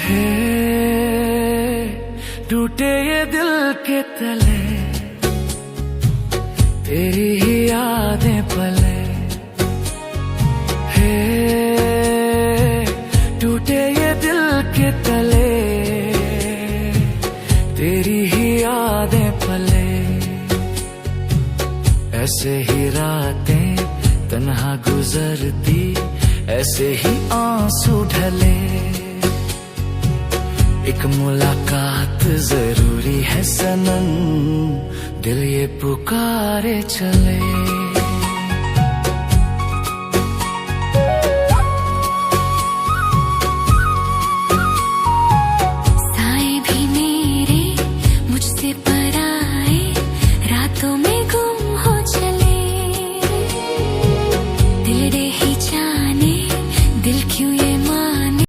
हे टूटे ये दिल के तले, तेरी ही यादें पले। हे टूटे ये दिल के तले, तेरी ही यादें पले। ऐसे ही रातें तन्हा गुजरती, ऐसे ही आंसू ढले। एक मुलाकात जरूरी है सनम, दिल ये पुकारे चले।